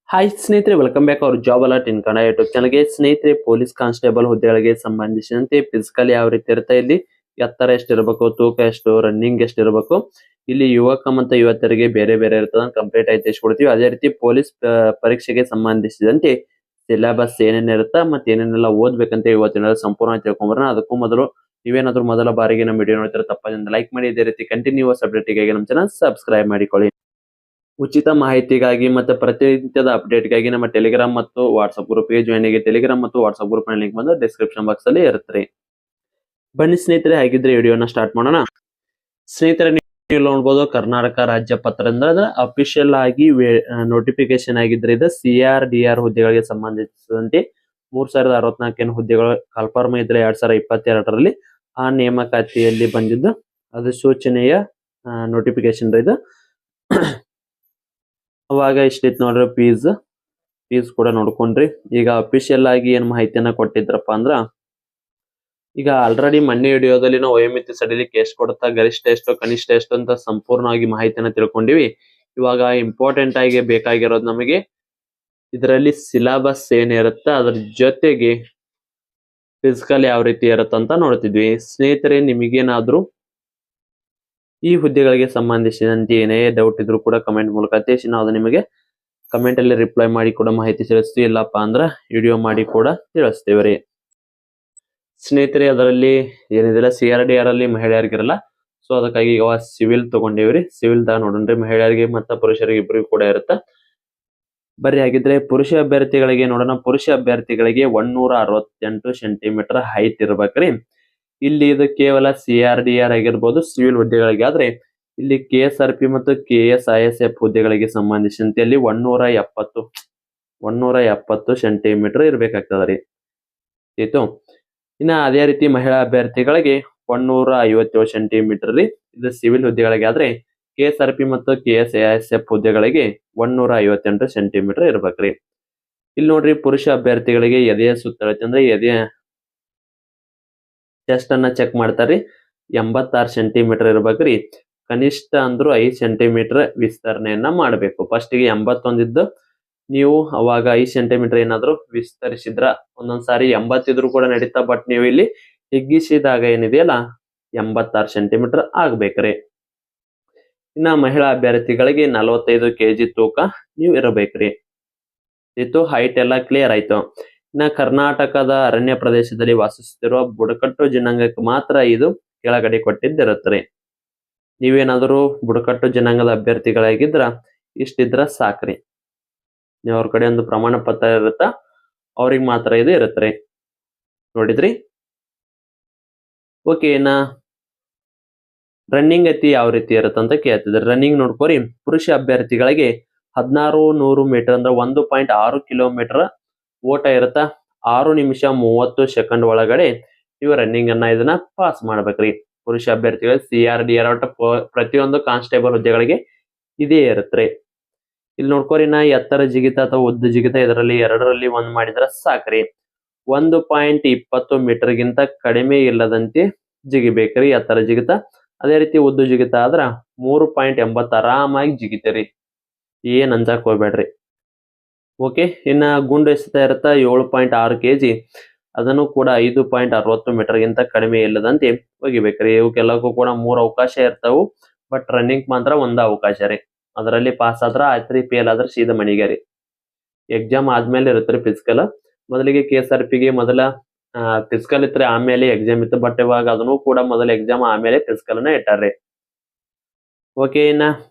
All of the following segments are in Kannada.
ಹಾಯ್ ಸ್ನೇಹಿತರೆ, welcome back hour job alert ಇನ್ ಕನ್ನಡ ಯೂಟ್ಯೂಬ್ ಚಾನಲ್ಗೆ. ಸ್ನೇಹಿತರೆ, ಪೊಲೀಸ್ ಕಾನ್ಸ್ಟೇಬಲ್ ಹುದ್ದೆಗಳಿಗೆ ಸಂಬಂಧಿಸಿದಂತೆ ಫಿಸಿಕಲ್ ಯಾವ ರೀತಿ ಇರುತ್ತೆ, ಇಲ್ಲಿ ಎತ್ತರ ಎಷ್ಟಿರಬೇಕು, ತೂಕ ಎಷ್ಟು, ರನ್ನಿಂಗ್ ಎಷ್ಟಿರಬೇಕು, ಇಲ್ಲಿ ಯುವಕ ಮತ್ತು ಯುವತಿಯರಿಗೆ ಬೇರೆ ಬೇರೆ ಇರ್ತದ ಕಂಪ್ಲೀಟ್ ಆಗಿ ತಿಳಿಸ್ಕೊಡ್ತೀವಿ. ಅದೇ ರೀತಿ ಪೊಲೀಸ್ ಪರೀಕ್ಷೆಗೆ ಸಂಬಂಧಿಸಿದಂತೆ ಸಿಲೆಬಸ್ ಏನೇನ್ ಇರುತ್ತಾ ಮತ್ತೆ ಏನೇನೆಲ್ಲ ಓದ್ಬೇಕಂತ ಇವತ್ತಿನ ಸಂಪೂರ್ಣ ತಿಳ್ಕೊಂಡ್ಬರೋಣ. ಅದಕ್ಕೂ ಮೊದಲು ನೀವೇನಾದ್ರೂ ಮೊದಲ ಬಾರಿಗೆ ನಮ್ಮ ವಿಡಿಯೋ ನೋಡ್ತಾರೆ ತಪ್ಪದಿಂದ ಲೈಕ್ ಮಾಡಿ. ಇದೇ ರೀತಿ ಕಂಟಿನ್ಯೂಸ್ ಅಪ್ಡೇಟ್ಗಾಗಿ ನಮ್ಮ ಚಾನಲ್ ಸಬ್ಸ್ಕ್ರೈಬ್ ಮಾಡಿಕೊಳ್ಳಿ. ಉಚಿತ ಮಾಹಿತಿಗಾಗಿ ಮತ್ತೆ ಪ್ರತಿನಿತ್ಯದ ಅಪ್ಡೇಟ್ಗಾಗಿ ನಮ್ಮ ಟೆಲಿಗ್ರಾಮ್ ಮತ್ತು ವಾಟ್ಸ್ಆಪ್ ಗ್ರೂಪ್ಗೆ ಜಾಯ್ನ್ ಆಗಿ. ಟೆಲಿಗ್ರಾಮ್ ಮತ್ತು ವಾಟ್ಸ್ಆಪ್ ಗ್ರೂಪ್ ಲಿಂಕ್ ಬಂದು ಡಿಸ್ಕ್ರಿಪ್ಷನ್ ಬಾಕ್ಸ್ ಅಲ್ಲಿ ಇರುತ್ತೆ. ಬನ್ನಿ ಸ್ನೇಹಿತರೆ, ಹಾಗಿದ್ರೆ ವಿಡಿಯೋನ ಸ್ಟಾರ್ಟ್ ಮಾಡೋಣ. ಸ್ನೇಹಿತರೆ, ನೀವು ನೋಡಬಹುದು ಕರ್ನಾಟಕ ರಾಜ್ಯ ಪತ್ರದಿಂದ ಅಫಿಷಿಯಲ್ ಆಗಿ ನೋಟಿಫಿಕೇಶನ್ ಆಗಿದ್ರೆ ಇದು CRDR ಹುದ್ದೆಗಳಿಗೆ ಸಂಬಂಧಿಸಿದಂತೆ 3064 ಹುದ್ದೆಗಳು ಕನ್ಫರ್ಮ್ ಇದ್ರೆ 2022ರಲ್ಲಿ ಆ ನೇಮಕಾತಿಯಲ್ಲಿ ಬಂದಿದ್ದು ಅಧಿಸೂಚನೆಯ ನೋಟಿಫಿಕೇಶನ್ ಇದು. ಅವಾಗ ಇಷ್ಟಿತ್ತು ನೋಡ್ರಿ, ಫೀಸ್ ಕೂಡ ನೋಡ್ಕೊಂಡ್ರಿ. ಈಗ ಅಫಿಷಿಯಲ್ ಆಗಿ ಏನ್ ಮಾಹಿತಿಯನ್ನ ಕೊಟ್ಟಿದ್ರಪ್ಪ ಅಂದ್ರ, ಈಗ ಆಲ್ರೆಡಿ ಮೊನ್ನೆ ವಿಡಿಯೋದಲ್ಲಿ ನಾವು ವಯೋಮಿತಿ ಸಡಿಲಿಕ್ಕೆ ಎಷ್ಟು ಕೊಡುತ್ತಾ, ಗರಿಷ್ಠ ಎಷ್ಟು, ಕನಿಷ್ಠ ಎಷ್ಟು ಅಂತ ಸಂಪೂರ್ಣವಾಗಿ ಮಾಹಿತಿಯನ್ನ ತಿಳ್ಕೊಂಡಿವಿ. ಇವಾಗ ಇಂಪಾರ್ಟೆಂಟ್ ಆಗಿ ಬೇಕಾಗಿರೋದು ನಮಗೆ ಇದರಲ್ಲಿ ಸಿಲೆಬಸ್ ಏನಿರುತ್ತೆ, ಅದ್ರ ಜೊತೆಗೆ ಫಿಸಿಕಲ್ ಯಾವ ರೀತಿ ಇರುತ್ತೆ ಅಂತ ನೋಡ್ತಿದ್ವಿ. ಸ್ನೇಹಿತರೆ, ನಿಮಗೇನಾದ್ರೂ ಈ ಹುದ್ದೆಗಳಿಗೆ ಸಂಬಂಧಿಸಿದಂತೆ ಏನೇ ಡೌಟ್ ಇದ್ರೂ ಕೂಡ ಕಮೆಂಟ್ ಮೂಲಕ ತಿಳಿಸಿ. ನಾವು ನಿಮಗೆ ಕಮೆಂಟ್ ಅಲ್ಲಿ ರಿಪ್ಲೈ ಮಾಡಿ ಕೂಡ ಮಾಹಿತಿ ತಿಳಿಸ್ತೀವಿ. ಇಲ್ಲಪ್ಪ ಅಂದ್ರ ವಿಡಿಯೋ ಮಾಡಿ ಕೂಡ ತಿಳಿಸ್ತೇವೆ ರೀ. ಸ್ನೇಹಿತರೆ, ಅದರಲ್ಲಿ ಏನಿದಿಲ್ಲ CRDR ಅಲ್ಲಿ ಮಹಿಳೆಯರಿಗಿರಲ್ಲ, ಸೊ ಅದಕ್ಕಾಗಿ ಈಗ ಸಿವಿಲ್ ತಗೊಂಡೇವ್ರಿ. ಸಿವಿಲ್ ದಾಗ ನೋಡೋಣ್ರಿ, ಮಹಿಳೆಯರಿಗೆ ಮತ್ತು ಪುರುಷರಿಗೆ ಇಬ್ಬರಿಗೂ ಕೂಡ ಇರುತ್ತೆ. ಬರ್ರಿ ಹಾಗಿದ್ರೆ ಪುರುಷ ಅಭ್ಯರ್ಥಿಗಳಿಗೆ ನೋಡೋಣ. ಪುರುಷ ಅಭ್ಯರ್ಥಿಗಳಿಗೆ 168 ಸೆಂಟಿಮೀಟರ್ ಹೈಟ್ ಇರ್ಬೇಕ್ರಿ. ಇಲ್ಲಿ ಇದು ಕೇವಲ CRDR ಆಗಿರ್ಬೋದು ಸಿವಿಲ್ ಹುದ್ದೆಗಳಿಗೆ. ಆದ್ರೆ ಇಲ್ಲಿ KSRP ಮತ್ತು KSISF ಹುದ್ದೆಗಳಿಗೆ ಸಂಬಂಧಿಸಿದಂತೆ ಅಲ್ಲಿ 170 ಸೆಂಟಿಮೀಟರ್ ಇರ್ಬೇಕಾಗ್ತದ ರೀ. ಆಯ್ತು. ಇನ್ನ ಅದೇ ರೀತಿ ಮಹಿಳಾ ಅಭ್ಯರ್ಥಿಗಳಿಗೆ 157 ಸೆಂಟಿಮೀಟರ್ ರೀ. ಇದು ಸಿವಿಲ್ ಹುದ್ದೆಗಳಿಗೆ. ಆದ್ರೆ KSRP ಮತ್ತು KSISF ಹುದ್ದೆಗಳಿಗೆ 158 ಸೆಂಟಿಮೀಟರ್ ಇರ್ಬೇಕ್ರಿ. ಇಲ್ಲಿ ನೋಡ್ರಿ, ಪುರುಷ ಅಭ್ಯರ್ಥಿಗಳಿಗೆ ಎದೆಯ ಸುತ್ತಳತೆ ಅಂದ್ರೆ ಎದೆಯ ಚೆಸ್ಟ್ ಅನ್ನ ಚೆಕ್ ಮಾಡ್ತಾರ್ರಿ. 86 ಸೆಂಟಿಮೀಟರ್ ಇರ್ಬೇಕ್ರಿ. ಕನಿಷ್ಠ ಅಂದ್ರೂ 5 ಸೆಂಟಿಮೀಟರ್ ವಿಸ್ತರಣೆಯನ್ನ ಮಾಡಬೇಕು. ಫಸ್ಟ್ ಗೆ 81 ಇದ್ದು ನೀವು ಅವಾಗ 5 ಸೆಂಟಿಮೀಟರ್ ಏನಾದ್ರು ವಿಸ್ತರಿಸಿದ್ರ, ಒಂದೊಂದ್ಸಾರಿ 80 ಇದ್ರು ಕೂಡ ನಡೀತಾ, ಬಟ್ ನೀವು ಇಲ್ಲಿ ಹಿಗ್ಗಿಸಿದಾಗ ಏನಿದೆಯಲ್ಲ 86 ಸೆಂಟಿಮೀಟರ್ ಆಗ್ಬೇಕ್ರಿ. ಇನ್ನ ಮಹಿಳಾ ಅಭ್ಯರ್ಥಿಗಳಿಗೆ 45 kg ತೂಕ ನೀವು ಇರಬೇಕ್ರಿ. ಇದು ಹೈಟ್ ಎಲ್ಲ ಕ್ಲಿಯರ್ ಆಯ್ತು. ಇನ್ನ ಕರ್ನಾಟಕದ ಅರಣ್ಯ ಪ್ರದೇಶದಲ್ಲಿ ವಾಸಿಸುತ್ತಿರುವ ಬುಡಕಟ್ಟು ಜನಾಂಗಕ್ಕೆ ಮಾತ್ರ ಇದು ಕೆಳಗಡೆ ಕೊಟ್ಟಿದ್ದಿರುತ್ತಾರೆ. ನೀವೇನಾದ್ರೂ ಬುಡಕಟ್ಟು ಜನಾಂಗದ ಅಭ್ಯರ್ಥಿಗಳಾಗಿದ್ರ ಇಷ್ಟಿದ್ರ ಸಾಕ್ರಿ. ನೀವು ಅವ್ರ ಕಡೆ ಒಂದು ಪ್ರಮಾಣ ಪತ್ರ ಇರುತ್ತ, ಅವ್ರಿಗೆ ಮಾತ್ರ ಇದು ಇರುತ್ತೆ. ನೋಡಿದ್ರಿ? ಓಕೆ. ಇನ್ನ ರನ್ನಿಂಗ್ ಗತಿ ಯಾವ ರೀತಿ ಇರುತ್ತೆ ಅಂತ ಕೇಳ್ತಿದ್ರೆ, ರನ್ನಿಂಗ್ ನೋಡ್ಕೋರಿ. ಪುರುಷ ಅಭ್ಯರ್ಥಿಗಳಿಗೆ 1600 ಮೀಟರ್ ಅಂದ್ರೆ 1.6 ಕಿಲೋಮೀಟರ್ ಓಟ ಇರುತ್ತ. 6 ನಿಮಿಷ 30 ಸೆಕೆಂಡ್ ಒಳಗಡೆ ನೀವು ರನ್ನಿಂಗ್ ಅನ್ನ ಇದನ್ನ ಪಾಸ್ ಮಾಡ್ಬೇಕ್ರಿ. ಪುರುಷ ಅಭ್ಯರ್ಥಿಗಳು CRDR ಪ್ರತಿಯೊಂದು ಕಾನ್ಸ್ಟೇಬಲ್ ಹುದ್ದೆಗಳಿಗೆ ಇದೇ ಇರುತ್ತೆ. ಇಲ್ಲಿ ನೋಡ್ಕೋರಿ, ನಾ ಎತ್ತರ ಜಿಗಿತ ಅಥವಾ ಉದ್ದ ಜಿಗಿತ ಇದರಲ್ಲಿ ಎರಡರಲ್ಲಿ ಒಂದ್ ಮಾಡಿದ್ರ ಸಾಕ್ರಿ. 1.20 ಮೀಟರ್ ಗಿಂತ ಕಡಿಮೆ ಇಲ್ಲದಂತೆ ಜಿಗಿಬೇಕ್ರಿ ಎತ್ತರ ಜಿಗಿತ. ಅದೇ ರೀತಿ ಉದ್ದು ಜಿಗಿತ ಆದ್ರ 3.80 ಆರಾಮಾಗಿ ಜಿಗಿತೀರಿ, ಏನ್ ಅಂಜಾಕ್ ಹೋಗ್ಬೇಡ್ರಿ. ಓಕೆ. ಇನ್ನ ಗುಂಡು ಎಸೆತ ಇರುತ್ತ 7.6 kg, ಅದನ್ನು ಕೂಡ 5.60 ಮೀಟರ್ ಗಿಂತ ಕಡಿಮೆ ಇಲ್ಲದಂತೆ ಒಗಿಬೇಕ್ರಿ. ಇವಕ್ಕೆಲ್ಲಕ್ಕೂ ಕೂಡ 3 ಅವಕಾಶ ಇರ್ತಾವು, ಬಟ್ ರನ್ನಿಂಗ್ ಮಾತ್ರ ಒಂದ ಅವಕಾಶ ರೀ. ಅದರಲ್ಲಿ ಪಾಸ್ ಆದ್ರ ಆಯ್ತ್ರಿ, ಫೇಲ್ ಆದ್ರ ಸೀದಾ ಮನಿಗೆ ರೀ. ಎಕ್ಸಾಮ್ ಆದ್ಮೇಲೆ ಇರುತ್ತೆ ಫಿಸಿಕಲ್. ಮೊದಲಿಗೆ KSRP ಗೆ ಮೊದಲ ಫಿಸಿಕಲ್ ಇತ್ತು, ಆಮೇಲೆ ಎಕ್ಸಾಮ್ ಇತ್ತು. ಬಟ್ ಇವಾಗ ಅದನ್ನು ಕೂಡ ಮೊದಲ ಎಕ್ಸಾಮ್ ಆಮೇಲೆ ಫಿಸಿಕಲ್ ನ ಇಟ್ಟಾರ್ರಿ. ಓಕೆ. ಇನ್ನ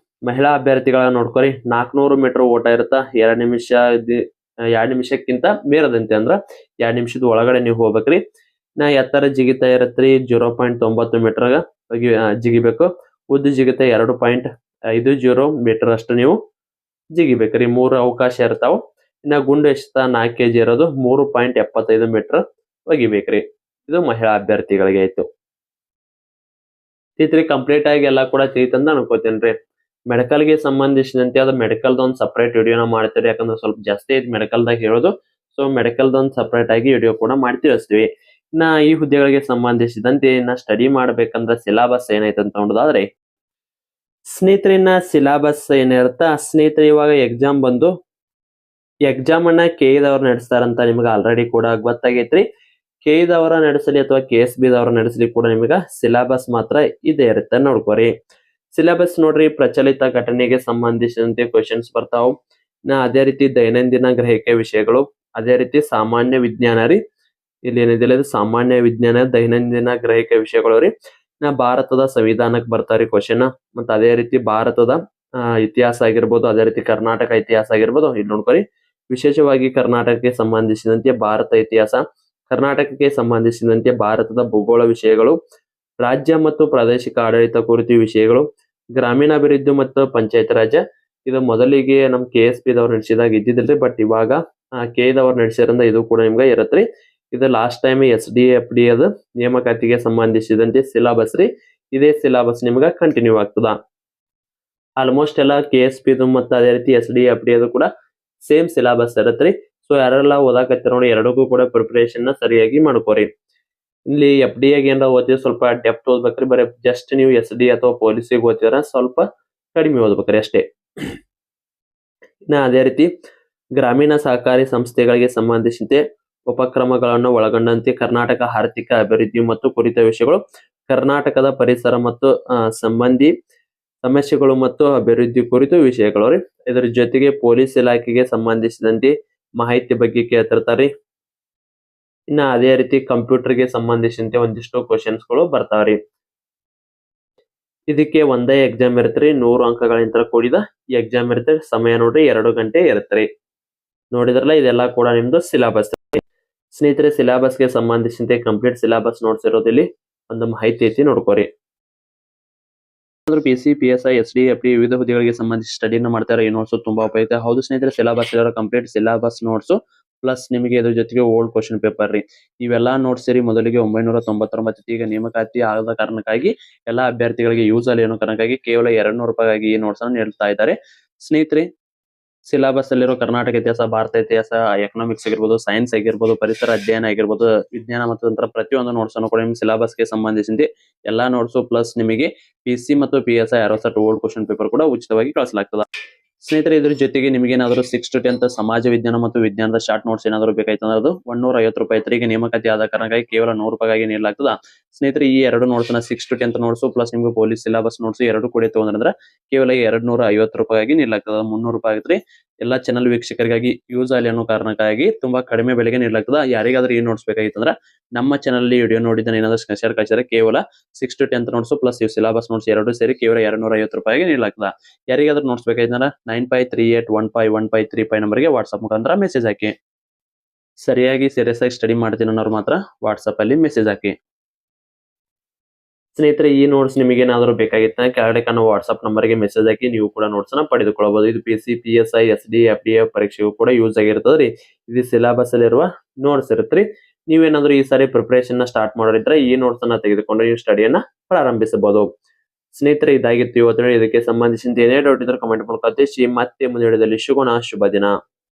ಮಹಿಳಾ ಅಭ್ಯರ್ಥಿಗಳ ನೋಡ್ಕೊರಿ, 400 ಮೀಟರ್ ಓಟ ಇರುತ್ತ. 2 ನಿಮಿಷಕ್ಕಿಂತ ಮೀರದಂತೆ ಅಂದ್ರ 2 ನಿಮಿಷದ ಒಳಗಡೆ ನೀವು ಹೋಗ್ಬೇಕ್ರಿ. ನಾ ಎತ್ತರ ಜಿಗಿತ ಇರತ್ರಿ 0.90 ಮೀಟರ್ ಜಿಗಿಬೇಕು. ಉದ್ದ ಜಿಗಿತ 2.50 ಮೀಟರ್ ಅಷ್ಟು ನೀವು ಜಿಗಿಬೇಕ್ರಿ. 3 ಅವಕಾಶ ಇರ್ತಾವ. ಇನ್ನ ಗುಂಡು ಎಸೆತ 4 kg ಇರೋದು 3.75 ಮೀಟರ್ ಒಗಿಬೇಕ್ರಿ. ಇದು ಮಹಿಳಾ ಅಭ್ಯರ್ಥಿಗಳಿಗೆ ಆಯ್ತು. ಕಂಪ್ಲೀಟ್ ಆಗಿ ಎಲ್ಲ ಕೂಡ ತಿಳಿತಂದ ಅನ್ಕೋತೇನ್ರಿ. ಮೆಡಿಕಲ್ ಗೆ ಸಂಬಂಧಿಸಿದಂತೆ ಅದು ಮೆಡಿಕಲ್ದ ಒಂದು ಸಪರೇಟ್ ವಿಡಿಯೋನ ಮಾಡ್ತೀರಿ, ಯಾಕಂದ್ರೆ ಸ್ವಲ್ಪ ಜಾಸ್ತಿ ಐತಿ ಮೆಡಿಕಲ್ದಾಗ ಹೇಳೋದು. ಸೊ ಮೆಡಿಕಲ್ದ ಒಂದು ಸಪರೇಟ್ ಆಗಿ ವಿಡಿಯೋ ಕೂಡ ಮಾಡಿ ತಿಳಿಸ್ತೀವಿ. ಇನ್ನ ಈ ಹುದ್ದೆಗಳಿಗೆ ಸಂಬಂಧಿಸಿದಂತೆ ಇನ್ನ ಸ್ಟಡಿ ಮಾಡ್ಬೇಕಂದ್ರೆ ಸಿಲೆಬಸ್ ಏನೈತೆ ಅಂತ ನೋಡೋದಾದ್ರೆ, ಸ್ನೇಹಿತರೆ ಇನ್ನ ಸಿಲೆಬಸ್ ಏನಿರುತ್ತ ಸ್ನೇಹಿತರೆ, ಇವಾಗ ಎಕ್ಸಾಮ್ ಬಂದು ಈ ಎಕ್ಸಾಮ್ ಅನ್ನ ಕೆಇದವ್ರು ನಡೆಸ್ತಾರಂತ ನಿಮ್ಗೆ ಆಲ್ರೆಡಿ ಕೂಡ ಗೊತ್ತಾಗೈತ್ರಿ. ಕೆಇದವರ ನಡೆಸಲಿ ಅಥವಾ KSB ದವರ ನಡೆಸಲಿ ಕೂಡ ನಿಮ್ಗ ಸಿಲೆಬಸ್ ಮಾತ್ರ ಇದೇ ಇರುತ್ತೆ ನೋಡ್ಕೋರಿ. ಸಿಲೆಬಸ್ ನೋಡ್ರಿ, ಪ್ರಚಲಿತ ಘಟನೆಗೆ ಸಂಬಂಧಿಸಿದಂತೆ ಕ್ವಶನ್ಸ್ ಬರ್ತಾವ್. ಅದೇ ರೀತಿ ದೈನಂದಿನ ಗ್ರಹಿಕೆ ವಿಷಯಗಳು, ಅದೇ ರೀತಿ ಸಾಮಾನ್ಯ ವಿಜ್ಞಾನ ರೀ. ಇಲ್ಲಿ ಏನಿದೆ ಇದು ಸಾಮಾನ್ಯ ವಿಜ್ಞಾನ ದೈನಂದಿನ ಗ್ರಹಿಕೆ ವಿಷಯಗಳು ರೀ. ಭಾರತದ ಸಂವಿಧಾನಕ್ಕೆ ಬರ್ತಾವ್ರಿ ಕ್ವಶನ್. ಮತ್ತ ಅದೇ ರೀತಿ ಭಾರತದ ಇತಿಹಾಸ ಆಗಿರ್ಬೋದು, ಅದೇ ರೀತಿ ಕರ್ನಾಟಕ ಇತಿಹಾಸ ಆಗಿರ್ಬೋದು. ಇಲ್ಲಿ ನೋಡ್ಕೊರಿ, ವಿಶೇಷವಾಗಿ ಕರ್ನಾಟಕಕ್ಕೆ ಸಂಬಂಧಿಸಿದಂತೆ ಭಾರತ ಇತಿಹಾಸ, ಕರ್ನಾಟಕಕ್ಕೆ ಸಂಬಂಧಿಸಿದಂತೆ ಭಾರತದ ಭೂಗೋಳ ವಿಷಯಗಳು, ರಾಜ್ಯ ಮತ್ತು ಪ್ರಾದೇಶಿಕ ಆಡಳಿತ ಕುರಿತು ವಿಷಯಗಳು, ಗ್ರಾಮೀಣಾಭಿವೃದ್ಧಿ ಮತ್ತು ಪಂಚಾಯತ್ ರಾಜ್. ಇದು ಮೊದಲಿಗೆ ನಮ್ KSP ದವ್ರು ನಡೆಸಿದಾಗ ಇದ್ದಿದ್ದಿಲ್ರಿ, ಬಟ್ ಇವಾಗ ಕೆದವ್ರು ನಡೆಸಿದ್ರಿಂದ ಇದು ಕೂಡ ನಿಮ್ಗೆ ಇರತ್ರಿ. ಇದು ಲಾಸ್ಟ್ ಟೈಮ್ SDFD ಅದು ನೇಮಕಾತಿಗೆ ಸಂಬಂಧಿಸಿದಂತೆ ಸಿಲೆಬಸ್ ರೀ. ಇದೇ ಸಿಲೆಬಸ್ ನಿಮ್ಗ ಕಂಟಿನ್ಯೂ ಆಗ್ತದ. ಆಲ್ಮೋಸ್ಟ್ ಎಲ್ಲ KSP ಮತ್ತು ಅದೇ ರೀತಿ SDFD ಅದು ಕೂಡ ಸೇಮ್ ಸಿಲೆಬಸ್ ಇರತ್ರಿ. ಸೊ ಯಾರೆಲ್ಲ ಓದಾಕತ್ತೀರ ನೋಡಿ, ಎರಡಕ್ಕೂ ಕೂಡ ಪ್ರಿಪರೇಷನ್ ನ ಸರಿಯಾಗಿ ಮಾಡ್ಕೋರಿ. ಇಲ್ಲಿ FD ಏನಾರ ಓದಿದ್ರೆ ಸ್ವಲ್ಪ ಡೆಪ್ತ್ ಓದ್ಬೇಕ್ರಿ. ಬರೀ ಜಸ್ಟ್ ನೀವು SD ಅಥವಾ ಪೊಲೀಸಿಗೆ ಓದ್ತಿದ್ರ ಸ್ವಲ್ಪ ಕಡಿಮೆ ಓದ್ಬೇಕ್ರಿ ಅಷ್ಟೇ. ಅದೇ ರೀತಿ ಗ್ರಾಮೀಣ ಸಹಕಾರಿ ಸಂಸ್ಥೆಗಳಿಗೆ ಸಂಬಂಧಿಸಿದಂತೆ ಉಪಕ್ರಮಗಳನ್ನು ಒಳಗೊಂಡಂತೆ ಕರ್ನಾಟಕ ಆರ್ಥಿಕ ಅಭಿವೃದ್ಧಿ ಮತ್ತು ಕುರಿತ ವಿಷಯಗಳು, ಕರ್ನಾಟಕದ ಪರಿಸರ ಮತ್ತು ಸಂಬಂಧಿ ಸಮಸ್ಯೆಗಳು ಮತ್ತು ಅಭಿವೃದ್ಧಿ ಕುರಿತು ವಿಷಯಗಳು ರೀ. ಇದರ ಜೊತೆಗೆ ಪೊಲೀಸ್ ಇಲಾಖೆಗೆ ಸಂಬಂಧಿಸಿದಂತೆ ಮಾಹಿತಿ ಬಗ್ಗೆ ಕೇಳ್ತಿರ್ತಾರ್ರಿ. ಅದೇ ರೀತಿ ಕಂಪ್ಯೂಟರ್ಗೆ ಸಂಬಂಧಿಸಿದಂತೆ ಒಂದಿಷ್ಟು ಕ್ವಶನ್ಸ್ ಗಳು ಬರ್ತಾವ್ರಿ. ಇದಕ್ಕೆ ಒಂದೇ ಎಕ್ಸಾಮ್ ಇರುತ್ತೆ, 100 ಅಂಕಗಳಿಂದ ಕೂಡಿದ ಈ ಎಕ್ಸಾಮ್ ಇರುತ್ತೆ. ಸಮಯ ನೋಡ್ರಿ 2 ಗಂಟೆ ಇರುತ್ತೆ. ನೋಡಿದ್ರಲ್ಲ, ಇದೆಲ್ಲ ಕೂಡ ನಿಮ್ದು ಸಿಲೆಬಸ್. ಸ್ನೇಹಿತರೆ, ಸಿಲೆಬಸ್ಗೆ ಸಂಬಂಧಿಸಿದಂತೆ ಕಂಪ್ಲೀಟ್ ಸಿಲೆಬಸ್ ನೋಟ್ಸ್ ಇರೋದಿಲ್ಲಿ ಒಂದು ಮಾಹಿತಿ ಐತಿ, ನೋಡ್ಕೋರಿ. PC, PSI, SDFD ವಿವಿಧ ಹುದ್ದೆಗಳಿಗೆ ಸಂಬಂಧಿಸಿ ಸ್ಟಡಿನ ಮಾಡ್ತಾರೆ. ಈ ನೋಟ್ಸ್ ತುಂಬಾ ಉಪಯುಕ್ತ. ಹೌದು ಸ್ನೇಹಿತರೆ, ಸಿಲೆಬಸ್ ಇರೋ ಕಂಪ್ಲೀಟ್ ಸಿಲೆಬಸ್ ನೋಟ್ಸ್ ಪ್ಲಸ್ ನಿಮಗೆ ಇದ್ರ ಜೊತೆಗೆ ಓಲ್ಡ್ ಕ್ವಶನ್ ಪೇಪರ್ ರೀ. ಇವೆಲ್ಲಾ ನೋಟ್ಸ್ ಸೇರಿ ಮೊದಲಿಗೆ 1999 ಈಗ ನೇಮಕಾತಿ ಆದ ಕಾರಣಕ್ಕಾಗಿ ಎಲ್ಲಾ ಅಭ್ಯರ್ಥಿಗಳಿಗೆ ಯೂಸ್ ಅಲ್ಲಿ ಅನ್ನೋ ಕಾರಣಕ್ಕಾಗಿ ಕೇವಲ 200 ರೂಪಾಯಿಗಾಗಿ ಈ ನೋಟ್ಸ್ ಅನ್ನು ನೀಡ್ತಾ ಇದ್ದಾರೆ. ಸ್ನೇಹಿತರೆ, ಸಿಲೆಬಸ್ ಅಲ್ಲಿರೋ ಕರ್ನಾಟಕ ಇತಿಹಾಸ, ಭಾರತ ಇತಿಹಾಸ, ಎಕನಾಮಿಕ್ಸ್ ಆಗಿರ್ಬೋದು, ಸೈನ್ಸ್ ಆಗಿರ್ಬೋದು, ಪರಿಸರ ಅಧ್ಯಯನ ಆಗಿರ್ಬೋದು, ವಿಜ್ಞಾನ ಮತ್ತು ತಂತ್ರ ಪ್ರತಿಯೊಂದು ನೋಟ್ಸ್ ಅನ್ನು ಕೂಡ ನಿಮ್ಗೆ ಸಿಲೆಬಸ್ಗೆ ಸಂಬಂಧಿಸಿದ ಎಲ್ಲಾ ನೋಟ್ಸ್ ಪ್ಲಸ್ ನಿಮಗೆ PC ಮತ್ತು PSI 60 ಓಲ್ಡ್ ಕ್ವಶನ್ ಪೇಪರ್ ಕೂಡ ಉಚಿತವಾಗಿ ಕಳಿಸಲಾಗ್ತದೆ. ಸ್ನೇಹಿತರೆ, ಇದ್ರ ಜೊತೆಗೆ ನಿಮಗೆ ಏನಾದರೂ 6 to 10th ಸಮಾಜ ವಿಜ್ಞಾನ ಮತ್ತು ವಿಜ್ಞಾನದ ಶಾರ್ಟ್ ನೋಟ್ಸ್ ಏನಾದರೂ ಬೇಕಾಯ್ತು ಅಂದ್ರೆ ಅದು 150 ರೂಪಾಯಿ ಈಗ ನೇಮಕಾತಿ ಆದ ಕಾರಣಕ್ಕಾಗಿ ಕೇವಲ 100 ರೂಪಾಯಿಗಾಗಿ ನೀಡಲಾಗ್ತದ. ಸ್ನೇಹಿತರೆ, ಈ ಎರಡು ನೋಟ್ಸ್ ನ 6 to 10th ನೋಟ್ಸ್ ಪ್ಲಸ್ ನಿಮ್ಗೆ ಪೊಲೀಸ್ ಸಿಲೆಬಸ್ ನೋಟ್ಸ್ ಎರಡು ಕೂಡ ತಗೊಂಡ್ರೆ ಕೇವಲ 250 ರೂಪಾಯಿಗಾಗಿ ನೀಡಲಾಗ್ತದ. 300 ರೂಪಾಯಿ ಆಗುತ್ತೆ. ಎಲ್ಲಾ ಚಾನಲ್ ವೀಕ್ಷಕರಿಗಾಗಿ ಯೂಸ್ ಆಗಲಿ ಅನ್ನೋ ಕಾರಣಕ್ಕಾಗಿ ತುಂಬಾ ಕಡಿಮೆ ಬೆಲೆಗೆ ನೀಡಲಾಗ್ತದ. ಯಾರಿಗಾದ್ರೂ ಈ ನೋಟ್ಸ್ ಬೇಕಾಗಿತ್ತು ಅಂದ್ರೆ ನಮ್ಮ ಚಾನಲ್ ಅಲ್ಲಿ ವಿಡಿಯೋ ನೋಡಿದ್ರೆ ಏನಾದ್ರು ಸ್ಕ್ರೀನ್ಶಾಟ್ ಕಳಿಸಿದ್ರೆ ಕೇವಲ 6 to 10th notes plus syllabus notes ಎರಡು ಸೇರಿ ಕೇವಲ 250 ರೂಪಾಯಿಗೆ ನೀಡಲಾಗ್ತದ. ಯಾರಿಗಾದ್ರೂ ನೋಟ್ಸ್ ಬೇಕಾಗಿತ್ತು ಅಂದ್ರೆ 9538151535 ನಂಬರ್ಗೆ ವಾಟ್ಸ್ಆಪ್ ಮುಖಾಂತರ ಮೆಸೇಜ್ ಹಾಕಿ. ಸರಿಯಾಗಿ ಸೀರಿಯಸ್ ಆಗಿ ಸ್ಟಡಿ ಮಾಡ್ತೀನಿ ಅನ್ನೋರು ಮಾತ್ರ ವಾಟ್ಸ್ಆಪ್ ಅಲ್ಲಿ ಮೆಸೇಜ್ ಹಾಕಿ. ಸ್ನೇಹಿತರೆ, ಈ ನೋಟ್ಸ್ ನಿಮಗೆ ಏನಾದರೂ ಬೇಕಾಗಿತ್ತು ಕೆಳಗಡೆ ಕಾಣುವ ವಾಟ್ಸ್ಆಪ್ ನಂಬರ್ಗೆ ಮೆಸೇಜ್ ಹಾಕಿ ನೀವು ಕೂಡ ನೋಟ್ಸ್ ನ ಪಡೆದುಕೊಳ್ಳಬಹುದು. ಇದು PC, PSI, SDFD ಪರೀಕ್ಷೆಗೂ ಕೂಡ ಯೂಸ್ ಆಗಿರ್ತದ್ರಿ. ಇದು ಸಿಲೆಬಸ್ ಅಲ್ಲಿರುವ ನೋಟ್ಸ್ ಇರುತ್ತೆ. ನೀವೇನಾದ್ರೂ ಈ ಸಾರಿ ಪ್ರಿಪರೇಷನ್ ನ ಸ್ಟಾರ್ಟ್ ಮಾಡೋರಿದ್ರೆ ಈ ನೋಟ್ಸ್ ಅನ್ನ ತೆಗೆದುಕೊಂಡು ನೀವು ಸ್ಟಡಿಯನ್ನ ಪ್ರಾರಂಭಿಸಬಹುದು. ಸ್ನೇಹಿತರೆ, ಇದಾಗಿತ್ತು ಇವತ್ತು. ಇದಕ್ಕೆ ಸಂಬಂಧಿಸಿದ ಏನೇ ಡೌಟ್ ಇದ್ರೆ ಕಮೆಂಟ್ ಮೂಲಕ ತಿಳಿಸಿ. ಮತ್ತೆ ಮುಂದಿನ ವಿಡಿಯೋದಲ್ಲಿ ಸಿಗೋಣ. ಶುಭ ದಿನ.